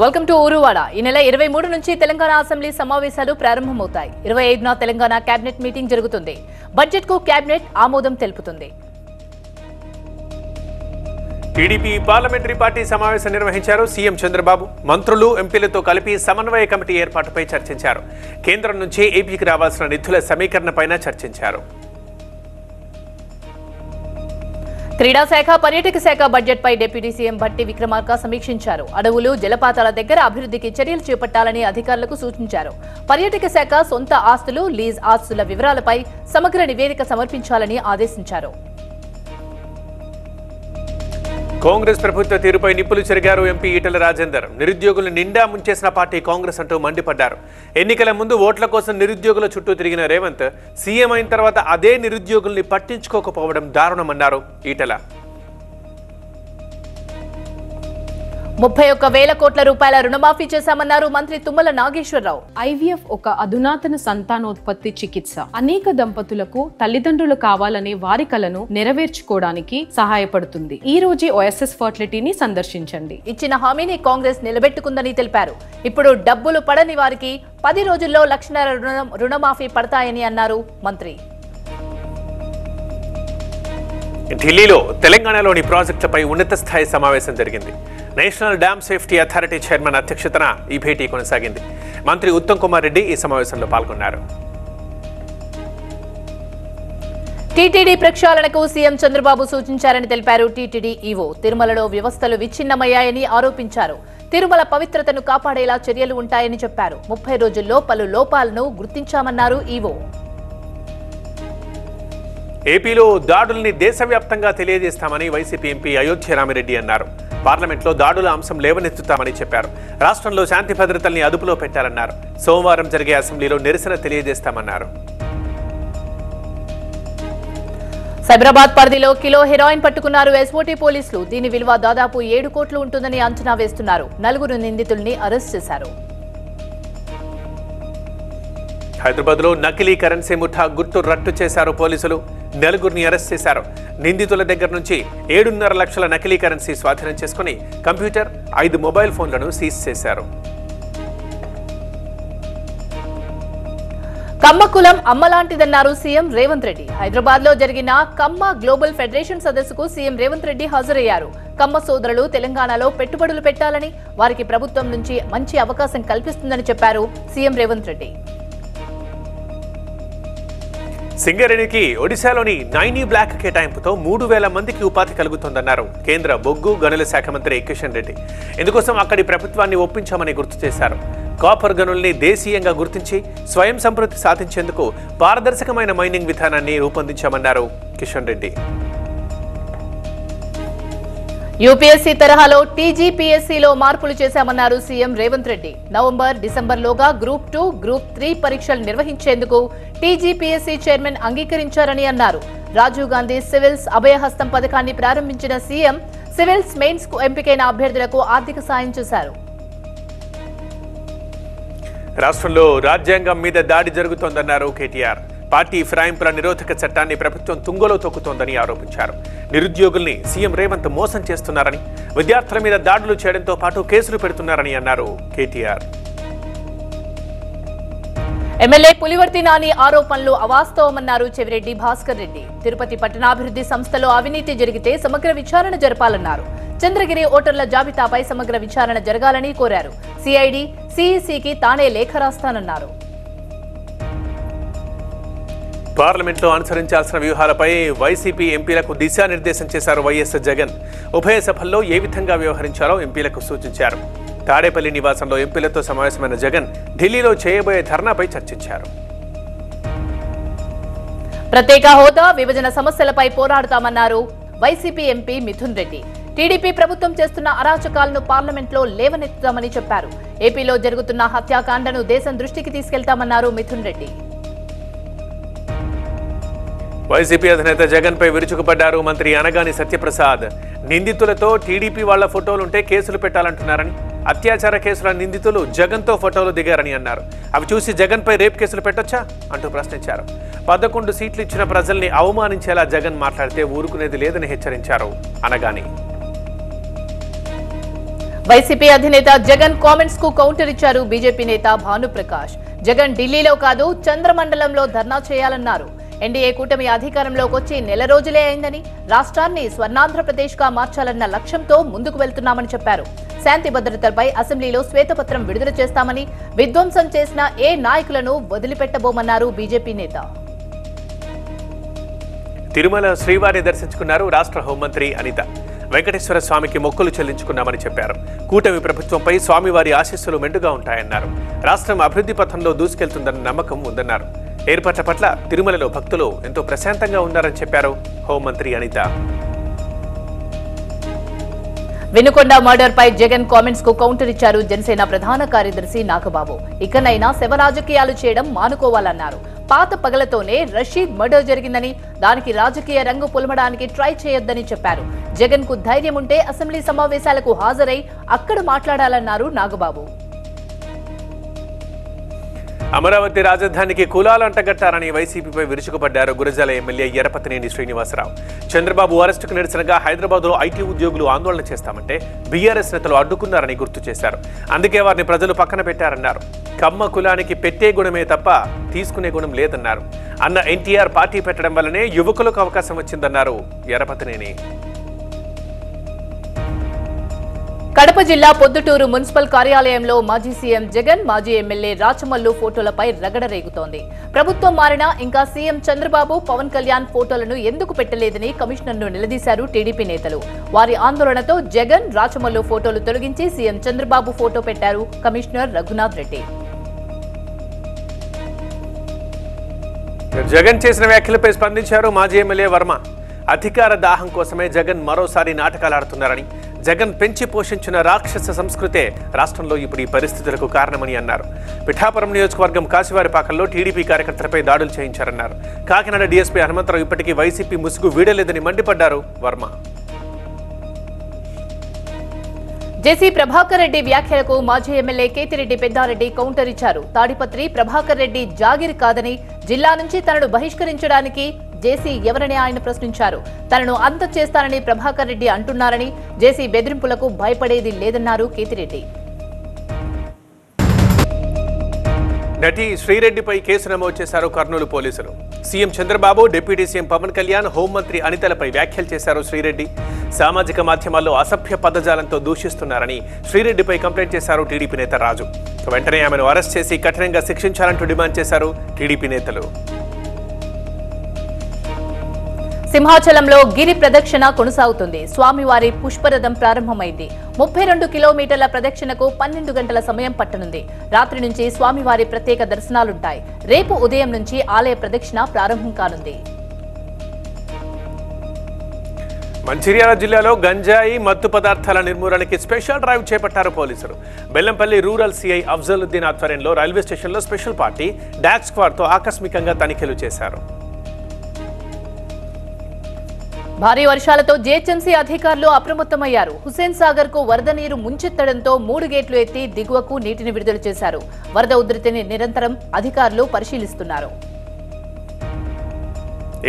Welcome to ఊరువాడ. ఈ నెల 23 నుంచి తెలంగాణ అసెంబ్లీ సమావేశాలు ప్రారంభమవుతాయి. 25న తెలంగాణ కేబినెట్ మీటింగ్ జరుగుతుంది. బడ్జెట్ కు కేబినెట్ ఆమోదం తెలుపుతుంది. టీడీపీ పార్లమెంటరీ పార్టీ సమావేశం నిర్వహించారు. సీఎం చంద్రబాబు మంత్రులు, ఎంపీలతో కలిపి సమన్వయ కమిటీ ఏర్పాటుపై చర్చించారు. కేంద్రం నుంచి ఏపీకి రావాల్సిన నిధుల సమీకరణపై చర్చించారు. క్రీడా శాఖ, పర్యాటక శాఖ బడ్జెట్ పై డిప్యూటీ సీఎం భట్టి విక్రమార్క సమీక్షించారు. అడవులు, జలపాతాల దగ్గర అభివృద్ధికి చర్యలు చేపట్టాలని అధికారులకు సూచించారు. పర్యాటక శాఖ సొంత ఆస్తులు, లీజ్ ఆస్తుల వివరాలపై సమగ్ర నివేదిక సమర్పించాలని ఆదేశించారు. కాంగ్రెస్ ప్రభుత్వ తీరుపై నిప్పులు చెరిగారు ఎంపీ ఈటెల రాజేందర్. నిరుద్యోగులను నిండా ముంచేసిన పార్టీ కాంగ్రెస్ అంటూ మండిపడ్డారు. ఎన్నికల ముందు ఓట్ల కోసం నిరుద్యోగుల చుట్టూ తిరిగిన రేవంత్ సీఎం అయిన తర్వాత అదే నిరుద్యోగుల్ని పట్టించుకోకపోవడం దారుణమన్నారు ఈటెల. 31,000 కోట్ల రూపాయల రుణమాఫీ చేశామన్నారు మంత్రి తుమ్మల నాగేశ్వరరావు. ఐవీఎఫ్ ఒక అధునాతన సంతానోత్పత్తి చికిత్స. అనేక దంపతులకు తల్లిదండ్రులు కావాలనే వారి కలను నెరవేర్చుకోవడానికి సహాయపడుతుంది. ఈ రోజే ఓఎస్ఎస్ ఫర్టిలిటీని సందర్శించండి. ఇచ్చిన హామీని కాంగ్రెస్ నిలబెట్టుకుందని తెలిపారు. ఇప్పుడు డబ్బులు పడని వారికి 10 రోజుల్లో 1,00,000 రుణమాఫీ పడతాయని అన్నారు మంత్రి. ఢిల్లీలో తెలంగాణలోని ప్రాజెక్టులపై ఉన్నత స్థాయి సమావేశం జరిగింది. National dam safety authority chairman అధ్యక్షతన ఈ భేటీ కొనసాగింది. మంత్రి ఉత్తమ్ కుమార్ రెడ్డి ఈ సమావేశంలో పాల్గొన్నారు. టీటీడీ ప్రక్షాళనకు సీఎం చంద్రబాబు సూచించారని తెలిపారు టీటీడీ ఈవో. తిరుమలలో వ్యవస్థలు విచ్ఛిన్నమయ్యాయని ఆరోపించారు. తిరుమల పవిత్రతను కాపాడేలా చర్యలు ఉంటాయని చెప్పారు. 30 రోజుల్లో పలు లోపాలను గుర్తించామన్నారు ఈవో. ఏపీలో దాడుల్ని దేశవ్యాప్తంగా తెలియజేస్తామని వైసీపీ ఎంపీ అయోధ్య రామిరెడ్డి అన్నారు. పార్లమెంట్లో దాడుల అంశం లేవనెత్తుతామని చెప్పారు. రాష్ట్రంలో శాంతి భద్రతల్ని అదుపులో పెట్టారన్నారు. సోమవారం జరిగే అసెంబ్లీలో నిరసన తెలియజేస్తామన్నారు. సైబరాబాద్ పరిధిలో కిలో హెరాయిన్ పట్టుకున్నారు ఎస్ఓటీ పోలీసులు. దీని విలువ దాదాపు 7 కోట్లు ఉంటుందని అంచనా వేస్తున్నారు. 4 నిందితుల్ని అరెస్ట్ చేశారు. హైదరాబాద్లో నకిలీ కరెన్సీ ముఠా గుట్టు రట్టు చేశారు పోలీసులు. 4గురిని అరెస్ట్ చేశారు. నిందితుల దగ్గర నుంచి 7.5 లక్షల నకిలీ కరెన్సీ స్వాధీనం చేసుకుని కంప్యూటర్, 5 మొబైల్ ఫోన్లను సీజ్ చేశారు. కమ్మ కులం అమ్మలాంటిదన్నారు సీఎం రేవంత్ రెడ్డి. హైదరాబాద్ లో జరిగిన కమ్మ గ్లోబల్ ఫెడరేషన్ సదస్సుకు సీఎం రేవంత్ రెడ్డి హాజరయ్యారు. కమ్మ సోదరులు తెలంగాణలో పెట్టుబడులు పెట్టాలని, వారికి ప్రభుత్వం నుంచి మంచి అవకాశం కల్పిస్తుందని చెప్పారు సీఎం రేవంత్ రెడ్డి. సింగరేణికి ఒడిశాలోని నైనీ బ్లాక్ కేటాయింపుతో 3,000 మందికి ఉపాధి కలుగుతోందన్నారు కేంద్ర బొగ్గు గనుల శాఖ మంత్రి కిషన్ రెడ్డి. ఇందుకోసం అక్కడి ప్రభుత్వాన్ని ఒప్పించామని గుర్తు చేశారు. కాపర్ గనుల్ని దేశీయంగా గుర్తించి స్వయం సంపృప్తి సాధించేందుకు పారదర్శకమైన మైనింగ్ విధానాన్ని రూపొందించామన్నారు కిషన్ రెడ్డి. యూపీఎస్సీ తరహాలో టీజీపీఎస్సీలో మార్పులు చేశామన్నారు సీఎం రేవంత్ రెడ్డి. నవంబర్, డిసెంబర్లోగా గ్రూప్ 2, గ్రూప్ 3 పరీక్షలు నిర్వహించేందుకు టీజీపీఎస్సీ చైర్మన్ అంగీకరించారని అన్నారు. రాజీవ్ గాంధీ సివిల్స్ అభయహస్తం పథకాన్ని ప్రారంభించిన సీఎం సివిల్స్ మెయిన్స్ కు ఎంపికైన అభ్యర్థులకు ఆర్థిక సాయం చేశారు. రాష్ట్రంలో రాజ్యాంగం మీద దాడి జరుగుతోందన్నారు కేటీఆర్. పార్టీ ఫిరాయింపుల నిరోధక చట్టాన్ని ప్రభుత్వం తుంగలో తొక్కుతోందని ఆరోపించారు. నిరుద్యోగుల్ని సీఎం రేవంత్ మోసం చేస్తున్నారని, విద్యార్థుల మీద దాడులు చేయడంతో పాటు కేసులు పెడుతున్నారని అన్నారు కేటీఆర్. ఎమ్మెల్యే పులివర్తి నాని ఆరోపణలు అవాస్తవమన్నారు చెవిరెడ్డి భాస్కర్ రెడ్డి. తిరుపతి పట్టణాభివృద్ధి సంస్థలో అవినీతి జరిగితే సమగ్ర విచారణ జరపాలన్నారు. చంద్రగిరి ఓటర్ల జాబితాపై సమగ్ర విచారణ జరగాలని కోరారు. సిఐడి, సిఈసికి తానే లేఖ రాస్తానన్నారు. పార్లమెంట్లో అనుసరించాల్సిన వ్యూహాలపై వైసీపీ ఎంపీలకు దిశానిర్దేశం చేశారు వైఎస్ జగన్. ఉభయ సభల్లో ఏ విధంగా వ్యవహరించాలో ఎంపీలకు సూచించారు. తాడేపల్లి నివాసంలో ఎంపీలతో సమావేశమైన జగన్ ఢిల్లీలో చేయబోయే ధర్నాపై చర్చించారు. ప్రత్యేక హోదా, విభజన సమస్యలపై పోరాడుతామన్నారు YCP MP Mithun Reddy. TDP ప్రభుత్వం చేస్తున్న అరాచకాలను పార్లమెంట్లో లేవనెత్తుతామని చెప్పారు. ఏపీలో జరుగుతున్న హత్యాకాండను దేశం దృష్టికి తీసుకెళ్తామన్నారు మిథున్ రెడ్డి. వైసీపీ అధినేత జగన్ పై విరుచుకుపడ్డారు మంత్రి అనగాని సత్యప్రసాద్. నిందితులతో టీడీపీ వాళ్ల ఫోటోలుంటే కేసులు పెట్టాలంటున్నారని, అత్యాచార కేసుల నిందితులు జగన్తో ఫోటోలు దిగారని అన్నారు. అవి చూసి జగన్ పై రేప్ కేసులు పెట్టొచ్చా అంటూ ప్రశ్నించారు. 11 సీట్లు ఇచ్చిన ప్రజల్ని అవమానించేలా జగన్ మాట్లాడితే ఊరుకునేది లేదని హెచ్చరించారు అనగాని. వైసీపీ అధినేత జగన్ కామెంట్స్ కు కౌంటర్ ఇచ్చారు బీజేపీ నేత భానుప్రకాష్. జగన్ ఢిల్లీలో కాదు చంద్రమండలంలో ధర్నా చేయాలన్నారు. ఎన్డీఏ కూటమి అధికారంలోకి వచ్చి నెల రోజులే అయిందని, రాష్ట్రాన్ని స్వర్ణాంధ్రప్రదేశ్ గా మార్చాలన్న లక్ష్యంతో ముందుకు వెళ్తున్నామని చెప్పారు. శాంతి భద్రతలపై అసెంబ్లీలో శ్వేతపత్రం విడుదల చేస్తామని, విధ్వంసం చేసిన ఏ నాయకులను వదిలిపెట్టబోమన్నారు బీజేపీ నేత. తిరుమల శ్రీవారిని దర్శించుకున్నారు రాష్ట్ర హోంమంత్రి అనిత. వెంకటేశ్వర స్వామికి మొక్కులు చెల్లించుకున్నామని చెప్పారు. కూటమి ప్రభుత్వంపై స్వామివారి ఆశీస్సులు మెండుగా ఉంటాయన్నారు. రాష్ట్రం అభివృద్ధి పథంలో దూసుకెళ్తుందన్న నమ్మకం ఉందన్నారు. ఏర్పాట్ల పట్ల తిరుమలలో భక్తులు ఎంతో ప్రశాంతంగా ఉన్నారని చెప్పారు హోంమంత్రి అనిత. వినుకొండ మర్డర్ పై జగన్ కామెంట్స్ కు కౌంటర్ ఇచ్చారు జనసేన ప్రధాన కార్యదర్శి నాగబాబు. ఇకనైనా శవ రాజకీయాలు చేయడం మానుకోవాలన్నారు. పాత పగలతోనే రషీద్ మర్డర్ జరిగిందని, దానికి రాజకీయ రంగు పులమడానికి ట్రై చేయొద్దని చెప్పారు. జగన్ కు ధైర్యం ఉంటే అసెంబ్లీ సమావేశాలకు హాజరై అక్కడ మాట్లాడాలన్నారు నాగబాబు. అమరావతి రాజధానికి కులాలు అంటగట్టారని వైసీపీపై విరుచుకుపడ్డారు గురజాల ఎమ్మెల్యే ఎర్రపతినేని శ్రీనివాసరావు. చంద్రబాబు అరెస్టుకు నిరసనగా హైదరాబాద్లో ఐటీ ఉద్యోగులు ఆందోళన చేస్తామంటే బీఆర్ఎస్ నేతలు అడ్డుకున్నారని గుర్తు చేశారు. అందుకే వారిని ప్రజలు పక్కన పెట్టారన్నారు. కమ్మ కులానికి పెట్టే గుణమే తప్ప తీసుకునే గుణం లేదన్నారు. అన్న ఎన్టీఆర్ పార్టీ పెట్టడం వల్లనే యువకులకు అవకాశం వచ్చిందన్నారు ఎర్రపతినేని. కడప జిల్లా పొద్దుటూరు మున్సిపల్ కార్యాలయంలో మాజీ సీఎం జగన్, మాజీ ఎమ్మెల్యే రాచమల్లు ఫోటోలపై రగడ రేగుతోంది. ప్రభుత్వం మారినా ఇంకా సీఎం చంద్రబాబు, పవన్ కళ్యాణ్ ఫోటోలను ఎందుకు పెట్టలేదని కమిషనర్ను నిలదీశారు టీడీపీ నేతలు. వారి ఆందోళనతో జగన్, రాచమల్లు ఫోటోలు తొలగించి సీఎం చంద్రబాబు ఫోటో పెట్టారు కమిషనర్ రఘునాథ్ రెడ్డి. జగన్ చేసిన వ్యాఖ్యలపై స్పందించారు మాజీ ఎమ్మెల్యే వర్మ. అధికార దాహం కోసమే జగన్ మరోసారి నాటకాలు ఆడుతున్నారని, జగన్ పెంచి పోషించిన రాక్షస సంస్కృతే రాష్ట్రంలో ఇప్పుడు ఈ పరిస్థితులకు కారణమని అన్నారు. పిఠాపురం నియోజకవర్గం కాశీవారిపాకంలో టీడీపీ కార్యకర్తలపై దాడులు చేయించారన్నారు. కాకినాడ డీఎస్పీ హనుమంతరావు ఇప్పటికీ వైసీపీ ముసుగు వీడలేదని మండిపడ్డారు వర్మ. జేసీ ప్రభాకర్ రెడ్డి వ్యాఖ్యలకు మాజీ ఎమ్మెల్యే కేతిరెడ్డి పెద్దారెడ్డి కౌంటర్ ఇచ్చారు. తాడిపత్రి ప్రభాకర్ రెడ్డి జాగిర్ కాదని, జిల్లా నుంచి తనను బహిష్కరించడానికి జేసీ ఎవరని ఆయన ప్రశ్నించారు. తనను అంతం చేస్తానని ప్రభాకర్ రెడ్డి అంటున్నారని, జేసీ బెదిరింపులకు భయపడేది లేదన్నారు కేతిరెడ్డి. నటి శ్రీరెడ్డిపై కేసు నమోదు చేశారు కర్నూలు పోలీసులు. CM Chandrababu, deputy CM Pawan Kalyan, హోంమంత్రి అనితలపై వ్యాఖ్యలు చేశారు శ్రీరెడ్డి. సామాజిక మాధ్యమాల్లో అసభ్య పదజాలంతో దూషిస్తున్నారని శ్రీరెడ్డిపై కంప్లైంట్ చేశారు టీడీపీ నేత రాజు. వెంటనే ఆమెను అరెస్ట్ చేసి కఠినంగా శిక్షించాలంటూ డిమాండ్ చేశారు టీడీపీ నేతలు. సింహాచలంలో గిరి ప్రదక్షిణ కొనసాగుతుంది. స్వామివారి పుష్పరథం ప్రారంభమైంది. 32 కిలోమీటర్ల ప్రదక్షిణకు 12 గంటల సమయం పట్టనుంది. రాత్రి నుంచి స్వామివారి ప్రత్యేక దర్శనాలుంటాయి. రేపు ఉదయం నుంచి ఆలయ ప్రదక్షిణ ప్రారంభం కానుంది. మంచిర్యాల జిల్లాలో గంజాయి, మత్తు పదార్థాల నిర్మూలనకి స్పెషల్ డ్రైవ్ చేపట్టారు పోలీసులు. బెల్లంపల్లి రూరల్ సీఐ అఫ్జలుద్దీన్ ఆధ్వర్యంలో రైల్వే స్టేషన్లో స్పెషల్ పార్టీ డాగ్ స్క్వాడ్తో ఆకస్మికంగా తనిఖీలు చేశారు. భారీ వర్షాలతో జీహెచ్ఎంసీ అధికారులు అప్రమత్తమయ్యారు. హుస్సేన్ సాగర్ కు వరద నీరు ముంచెత్తడంతో 3 గేట్లు ఎత్తి దిగువకు నీటిని విడుదల చేశారు. వరద ఉధృతిని నిరంతరం అధికారులు పరిశీలిస్తున్నారు.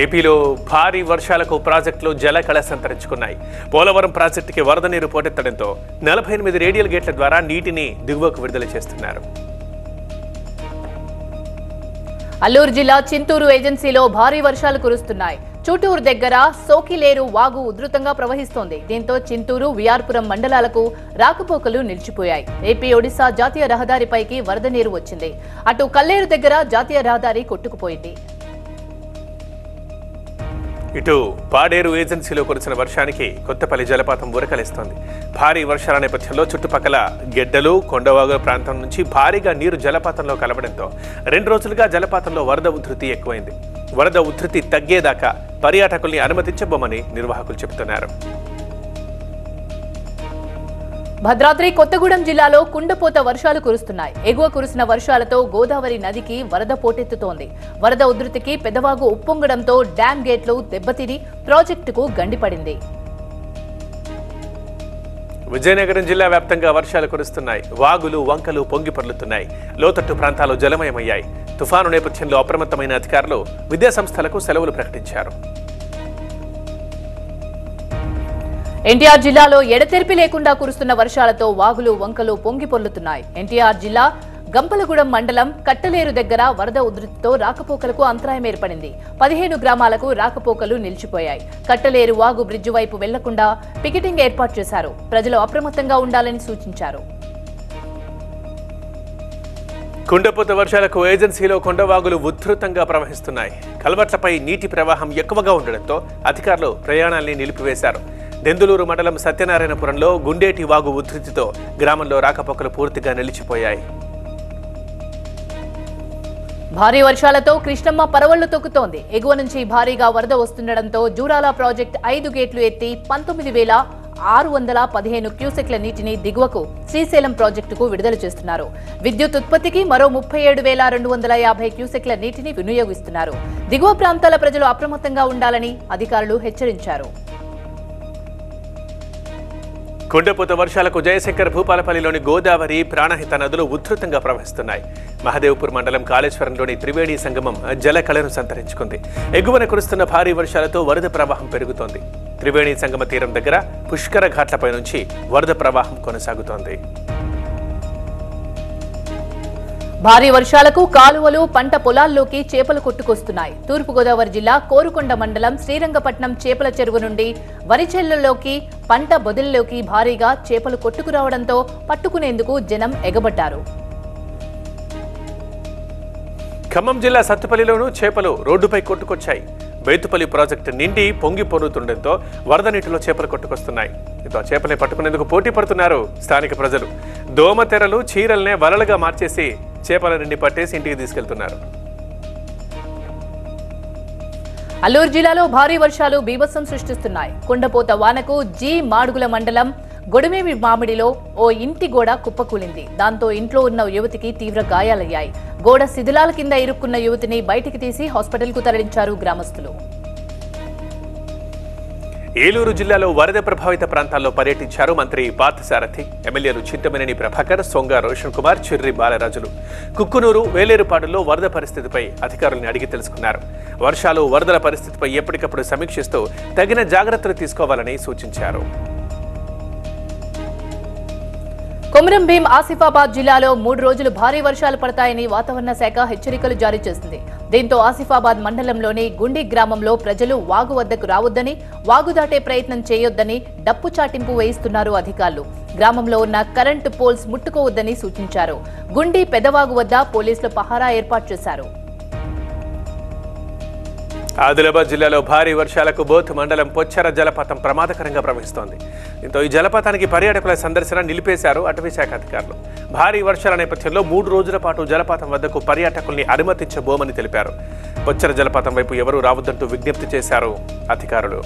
ఏపీలో భారీ వర్షాలకు ప్రాజెక్టులు జలకళ సంతరించుకున్నాయి. పోలవరం ప్రాజెక్టుకి వరద నీరు పోటెత్తడంతో 48 రేడియల్ గేట్ల ద్వారా నీటిని దిగువకు విడుదల చేస్తున్నారు. అల్లూరు జిల్లా చింతూరు ఏజెన్సీలో భారీ వర్షాలు కురుస్తున్నాయి. చూటూరు దగ్గర సోకిలేరు వాగు ఉధృతంగా ప్రవహిస్తోంది. దీంతో చింతూరు, విఆర్పురం మండలాలకు రాకపోకలు నిలిచిపోయాయి. ఏపీ ఒడిశా జాతీయ రహదారిపైకి వరద నీరు వచ్చింది. అటు కల్లేరు దగ్గర జాతీయ రహదారి కొట్టుకుపోయింది. ఇటు పాడేరు ఏజెన్సీలో కురిసిన వర్షానికి కొత్తపల్లి జలపాతం ఉరకలేస్తోంది. భారీ వర్షాల నేపథ్యంలో చుట్టుపక్కల గెడ్డలు, కొండవాగు ప్రాంతం నుంచి భారీగా నీరు జలపాతంలో కలవడంతో 2 రోజులుగా జలపాతంలో వరద ఉధృతి ఎక్కువైంది. వరద ఉధృతి తగ్గేదాకా పర్యాటకుల్ని అనుమతించబోమని నిర్వాహకులు చెబుతున్నారు. భద్రాద్రి కొత్తగూడెం జిల్లాలో కుండపోత వర్షాలు కురుస్తున్నాయి. ఎగువ కురిసిన వర్షాలతో గోదావరి నదికి వరద పోటెత్తుతోంది. వరద ఉధృతికి పెదవాగు ఉప్పొంగడంతో డ్యాం గేట్లు దెబ్బతిని ప్రాజెక్టుకు గండిపడింది. విజయనగరం జిల్లా వ్యాప్తంగా వర్షాలు కురుస్తున్నాయి. వాగులు, వంకలు పొంగి పొర్లుతున్నాయి. లోతట్టు ప్రాంతాలు జలమయమయ్యాయి. తుఫాను నేపథ్యంలో అప్రమత్తమైన అధికారులు విద్యాసంస్థలకు సెలవులు ప్రకటించారు. ఎన్టీఆర్ జిల్లాలో ఎడతెరిపి లేకుండా కురుస్తున్న వర్షాలతో వాగులు వంకలు పొంగి పొర్లుతున్నాయి. ఎన్టీఆర్ జిల్లా గంపలగూడెం మండలం కట్టలేరు దగ్గర వరద ఉధృతితో రాకపోకలకు అంతరాయం ఏర్పడింది. 15 గ్రామాలకు రాకపోకలు నిలిచిపోయాయి. కట్టలేరు వాగు బ్రిడ్జి వైపు వెళ్లకుండా పికెటింగ్ ఏర్పాటు చేశారు. ప్రజలు అప్రమత్తంగా ఉండాలని సూచించారు. కుండపోత వర్షాలకు ఏజెన్సీలో కొండవాగులు ఉధృతంగా ప్రవహిస్తున్నాయి. కల్వర్ట్లపై నీటి ప్రవాహం ఎక్కువగా ఉండడంతో అధికారులు ప్రయాణాల్ని నిలిపివేశారు. దెందులూరు మండలం సత్యనారాయణపురంలో గుండేటి వాగు ఉధృతితో గ్రామంలో రాకపోకలు పూర్తిగా నిలిచిపోయాయి. భారీ వర్షాలతో కృష్ణమ్మ పరవళ్లు తొక్కుతోంది. ఎగువ నుంచి భారీగా వరద వస్తుండటంతో జూరాల ప్రాజెక్టు 5 గేట్లు ఎత్తి 19,615 క్యూసెక్ల నీటిని దిగువకు శ్రీశైలం ప్రాజెక్టుకు విడుదల చేస్తున్నారు. విద్యుత్ ఉత్పత్తికి మరో 37,250 క్యూసెక్ల నీటిని వినియోగిస్తున్నారు. దిగువ ప్రాంతాల ప్రజలు అప్రమత్తంగా ఉండాలని అధికారులు హెచ్చరించారు. కుండపోత వర్షాలకు జయశంకర్ భూపాలపల్లిలోని గోదావరి, ప్రాణహిత నదులు ఉధృతంగా ప్రవహిస్తున్నాయి. మహదేవ్పూర్ మండలం కాళేశ్వరంలోని త్రివేణి సంగమం జలకళను సంతరించుకుంది. ఎగువన కురుస్తున్న భారీ వర్షాలతో వరద ప్రవాహం పెరుగుతోంది. త్రివేణి సంగమ తీరం దగ్గర పుష్కర ఘాట్లపై నుంచి వరద ప్రవాహం కొనసాగుతోంది. భారీ వర్షాలకు కాలువలు, పంట పొలాల్లోకి చేపలు కొట్టుకొస్తున్నాయి. తూర్పుగోదావరి జిల్లా కోరుకొండ మండలం శ్రీరంగపట్నం చేపల చెరువు నుండి వరి చేళ్లలోకి, పంట బొదిల్లోకి భారీగా చేపలు కొట్టుకురావడంతో పట్టుకునేందుకు జనం ఎగబడ్డారు. ఖమ్మం జిల్లా సత్తుపల్లిలోనూ చేపలు రోడ్డుపై కొట్టుకొచ్చాయి. బేతుపల్లి ప్రాజెక్టు నిండి పొంగి పొర్లుతుండటంతో వరద నీటిలో చేపలు కొట్టుకొస్తున్నాయి. దీంతో చేపల్ని పట్టుకునేందుకు పోటీ పడుతున్నారు స్థానిక ప్రజలు. దోమతెరలు, చీరల్నే వలలుగా మార్చేసి చేపల నిండి పట్టేసి ఇంటికి తీసుకెళ్తున్నారు. అల్లూరు జిల్లాలో భారీ వర్షాలు బీభత్సం సృష్టిస్తున్నాయి. కుండపోత వానకు మాడుగుల మండలం గొడమేవి మామిడిలో ఓ ఇంటి గోడ కుప్పకూలింది. దాంతో ఇంట్లో ఉన్న యువతికి తీవ్ర గాయాలయ్యాయి. గోడ శిథిలాల కింద ఇరుక్కున్న యువతిని బయటికి తీసి హాస్పిటల్కు తరలించారు గ్రామస్తులు. ఏలూరు జిల్లాలో వరద ప్రభావిత ప్రాంతాల్లో పర్యటించారు మంత్రి పార్థసారథి. ఎమ్మెల్యేలు చింతమనేని ప్రభాకర్, సొంగ రోషన్ కుమార్, చిర్రి బాలరాజులు. కుక్కునూరు, వేలేరుపాడుల్లో వరద పరిస్థితిపై అధికారులను అడిగి తెలుసుకున్నారు. వర్షాలు, వరదల పరిస్థితిపై ఎప్పటికప్పుడు సమీక్షిస్తూ తగిన జాగ్రత్తలు తీసుకోవాలని సూచించారు. కొమరం భీం ఆసిఫాబాద్ జిల్లాలో 3 రోజులు భారీ వర్షాలు పడతాయని వాతావరణ శాఖ హెచ్చరికలు జారీ చేసింది. దీంతో ఆసిఫాబాద్ మండలంలోని గుండి గ్రామంలో ప్రజలు వాగు వద్దకు రావద్దని, వాగు దాటే ప్రయత్నం చేయొద్దని డప్పు చాటింపు వేయిస్తున్నారు అధికారులు. గ్రామంలో ఉన్న కరెంటు పోల్స్ ముట్టుకోవద్దని సూచించారు. గుండి పెదవాగు వద్ద పోలీసులు పహారా ఏర్పాటు చేశారు. ఆదిలాబాద్ జిల్లాలో భారీ వర్షాలకు బోత్ మండలం పొచ్చెర జలపాతం ప్రమాదకరంగా ప్రవహిస్తోంది. దీంతో ఈ జలపాతానికి పర్యాటకుల సందర్శన నిలిపేశారు అటవీ శాఖ అధికారులు. భారీ వర్షాల నేపథ్యంలో 3 రోజుల పాటు జలపాతం వద్దకు పర్యాటకుల్ని అనుమతించబోమని తెలిపారు. పొచ్చెర జలపాతం వైపు ఎవరూ రావద్దంటూ విజ్ఞప్తి చేశారు అధికారులు.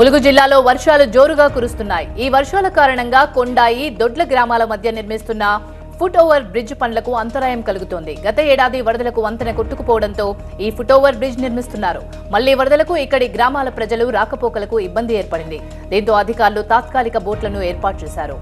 ములుగు జిల్లాలో వర్షాలు జోరుగా కురుస్తున్నాయి. ఈ వర్షాల కారణంగా కొండాయి, దొడ్ల గ్రామాల మధ్య నిర్మిస్తున్న ఫుట్ ఓవర్ బ్రిడ్జ్ పనులకు అంతరాయం కలుగుతోంది. గత ఏడాది వరదలకు వంతెన కొట్టుకుపోవడంతో ఈ ఫుట్ ఓవర్ బ్రిడ్జ్ నిర్మిస్తున్నారు. మళ్లీ వరదలకు ఇక్కడి గ్రామాల ప్రజలు రాకపోకలకు ఇబ్బంది ఏర్పడింది. దీంతో అధికారులు తాత్కాలిక బోట్లను ఏర్పాటు చేశారు.